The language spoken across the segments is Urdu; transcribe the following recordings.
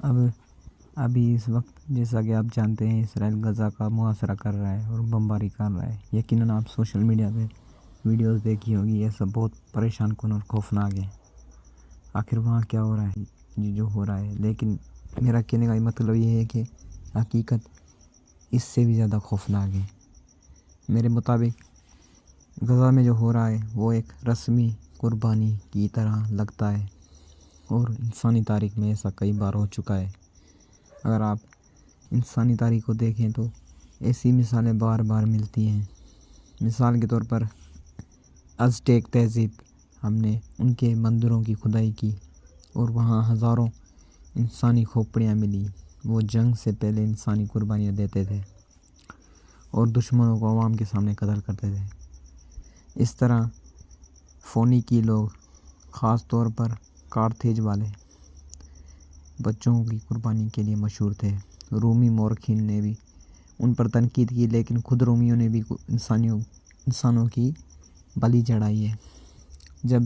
اب ابھی اس وقت جیسا کہ آپ جانتے ہیں اسرائیل غزہ کا محاصرہ کر رہا ہے اور بمباری کر رہا ہے۔ یقیناً آپ سوشل میڈیا پہ ویڈیوز دیکھی ہوگی، یہ سب بہت پریشان کن اور خوفناک ہے۔ آخر وہاں کیا ہو رہا ہے جو ہو رہا ہے، لیکن میرا کہنے کا مطلب یہ ہے کہ حقیقت اس سے بھی زیادہ خوفناک ہے۔ میرے مطابق غزہ میں جو ہو رہا ہے وہ ایک رسمی قربانی کی طرح لگتا ہے، اور انسانی تاریخ میں ایسا کئی بار ہو چکا ہے۔ اگر آپ انسانی تاریخ کو دیکھیں تو ایسی مثالیں بار بار ملتی ہیں۔ مثال کے طور پر ازٹیک تہذیب، ہم نے ان کے مندروں کی کھدائی کی اور وہاں ہزاروں انسانی کھوپڑیاں ملی۔ وہ جنگ سے پہلے انسانی قربانیاں دیتے تھے اور دشمنوں کو عوام کے سامنے قتل کرتے تھے۔ اس طرح فونیکی لوگ، خاص طور پر کارتھیج والے، بچوں کی قربانی کے لیے مشہور تھے۔ رومی مورخین نے بھی ان پر تنقید کی، لیکن خود رومیوں نے بھی انسانوں کی بلی چڑھائی ہے۔ جب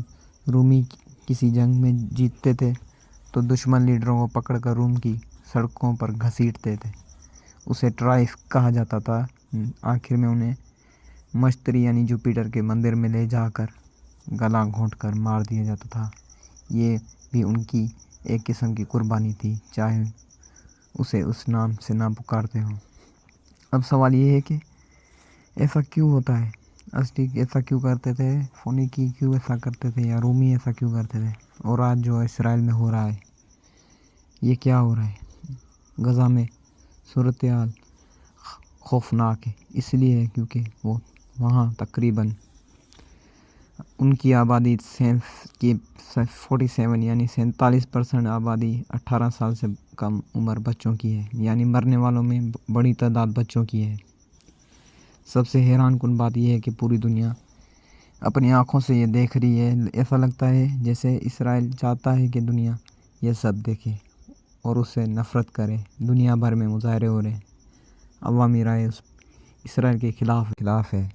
رومی کسی جنگ میں جیتتے تھے تو دشمن لیڈروں کو پکڑ کر روم کی سڑکوں پر گھسیٹتے تھے، اسے ٹرائف کہا جاتا تھا۔ آخر میں انہیں مشتری یعنی جوپیٹر کے مندر میں لے جا کر گلا گھونٹ کر مار دیا جاتا تھا۔ یہ بھی ان کی ایک قسم کی قربانی تھی، چاہے اسے اس نام سے نہ پکارتے ہوں۔ اب سوال یہ ہے کہ ایسا کیوں ہوتا ہے؟ ازٹیک ایسا کیوں کرتے تھے؟ فونیکی کیوں ایسا کرتے تھے؟ یا رومی ایسا کیوں کرتے تھے؟ اور آج جو اسرائیل میں ہو رہا ہے، یہ کیا ہو رہا ہے؟ غزہ میں صورتحال خوفناک ہے، اس لیے کیونکہ وہاں تقریباً ان کی آبادی 47 یعنی 47% آبادی 18 سال سے کم عمر بچوں کی ہے، یعنی مرنے والوں میں بڑی تعداد بچوں کی ہے۔ سب سے حیران کن بات یہ ہے کہ پوری دنیا اپنی آنکھوں سے یہ دیکھ رہی ہے۔ ایسا لگتا ہے جیسے اسرائیل چاہتا ہے کہ دنیا یہ سب دیکھے اور اس سے نفرت کرے۔ دنیا بھر میں مظاہرے ہو رہے ہیں، عوامی رائے اسرائیل کے خلاف ہے۔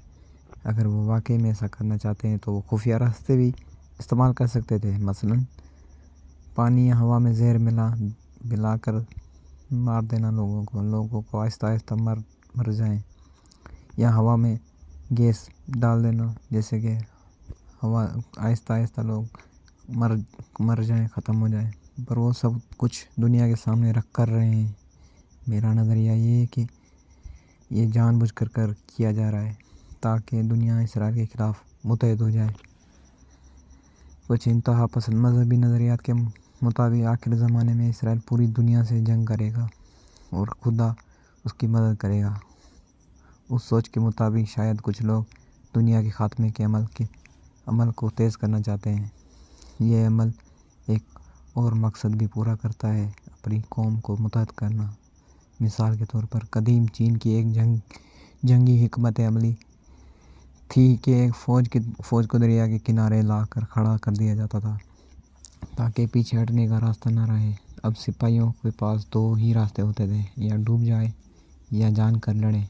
اگر وہ واقعی میں ایسا کرنا چاہتے ہیں تو وہ خفیہ راستے بھی استعمال کر سکتے تھے، مثلاً پانی یا ہوا میں زہر ملا کر مار دینا لوگوں کو آہستہ آہستہ مر جائیں، یا ہوا میں گیس ڈال دینا جیسے کہ ہوا آہستہ آہستہ لوگ مر جائیں، ختم ہو جائیں۔ پر وہ سب کچھ دنیا کے سامنے رکھ کر رہے ہیں۔ میرا نظریہ یہ ہے کہ یہ جان بوجھ کر کیا جا رہا ہے تاکہ دنیا اسرائیل کے خلاف متحد ہو جائے۔ کچھ انتہا پسند مذہبی نظریات کے مطابق آخر زمانے میں اسرائیل پوری دنیا سے جنگ کرے گا اور خدا اس کی مدد کرے گا۔ اس سوچ کے مطابق شاید کچھ لوگ دنیا کے خاتمے کے عمل کو تیز کرنا چاہتے ہیں۔ یہ عمل ایک اور مقصد بھی پورا کرتا ہے، اپنی قوم کو متحد کرنا۔ مثال کے طور پر قدیم چین کی ایک جنگی حکمت عملی تھی کہ ایک فوج کو دریا کے کنارے لا کر کھڑا کر دیا جاتا تھا تاکہ پیچھے ہٹنے کا راستہ نہ رہے۔ اب سپاہیوں کے پاس دو ہی راستے ہوتے تھے، یا ڈوب جائے یا جان کر لڑے۔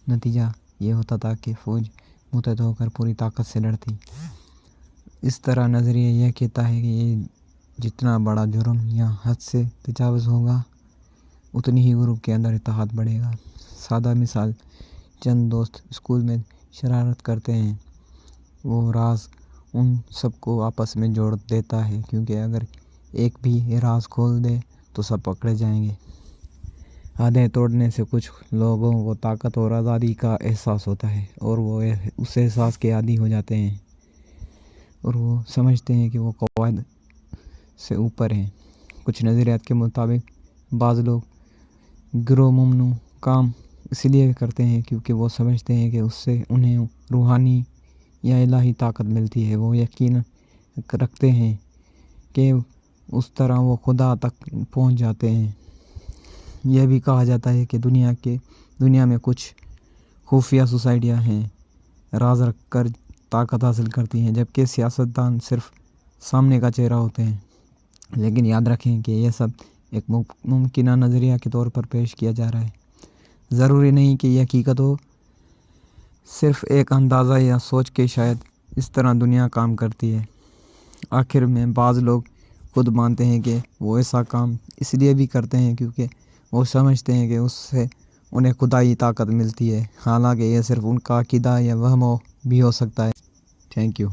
نتیجہ یہ ہوتا تھا کہ فوج متحد ہو کر پوری طاقت سے لڑتی۔ اس طرح نظریہ یہ کہتا ہے کہ یہ جتنا بڑا جرم یا حد سے تجاوز ہوگا، اتنی ہی گروپ کے اندر اتحاد بڑھے گا۔ سادہ مثال، چند دوست اسکول میں شرارت کرتے ہیں، وہ راز ان سب کو آپس میں جوڑ دیتا ہے، کیونکہ اگر ایک بھی یہ راز کھول دے تو سب پکڑے جائیں گے۔ حدیں توڑنے سے کچھ لوگوں کو طاقت اور آزادی کا احساس ہوتا ہے، اور وہ اس احساس کے عادی ہو جاتے ہیں، اور وہ سمجھتے ہیں کہ وہ قواعد سے اوپر ہیں۔ کچھ نظریات کے مطابق بعض لوگ گروہ ممنوع کام اس لیے کرتے ہیں کیونکہ وہ سمجھتے ہیں کہ اس سے انہیں روحانی یا الہی طاقت ملتی ہے۔ وہ یقین رکھتے ہیں کہ اس طرح وہ خدا تک پہنچ جاتے ہیں۔ یہ بھی کہا جاتا ہے کہ دنیا میں کچھ خفیہ سوسائٹیاں ہیں، راز رکھ کر طاقت حاصل کرتی ہیں، جبکہ سیاستدان صرف سامنے کا چہرہ ہوتے ہیں۔ لیکن یاد رکھیں کہ یہ سب ایک ممکنہ نظریہ کے طور پر پیش کیا جا رہا ہے، ضروری نہیں کہ یہ حقیقت ہو۔ صرف ایک اندازہ یا سوچ کہ شاید اس طرح دنیا کام کرتی ہے۔ آخر میں بعض لوگ خود مانتے ہیں کہ وہ ایسا کام اس لیے بھی کرتے ہیں کیونکہ وہ سمجھتے ہیں کہ اس سے انہیں خدائی طاقت ملتی ہے، حالانکہ یہ صرف ان کا عقیدہ یا وہم بھی ہو سکتا ہے۔ Thank you.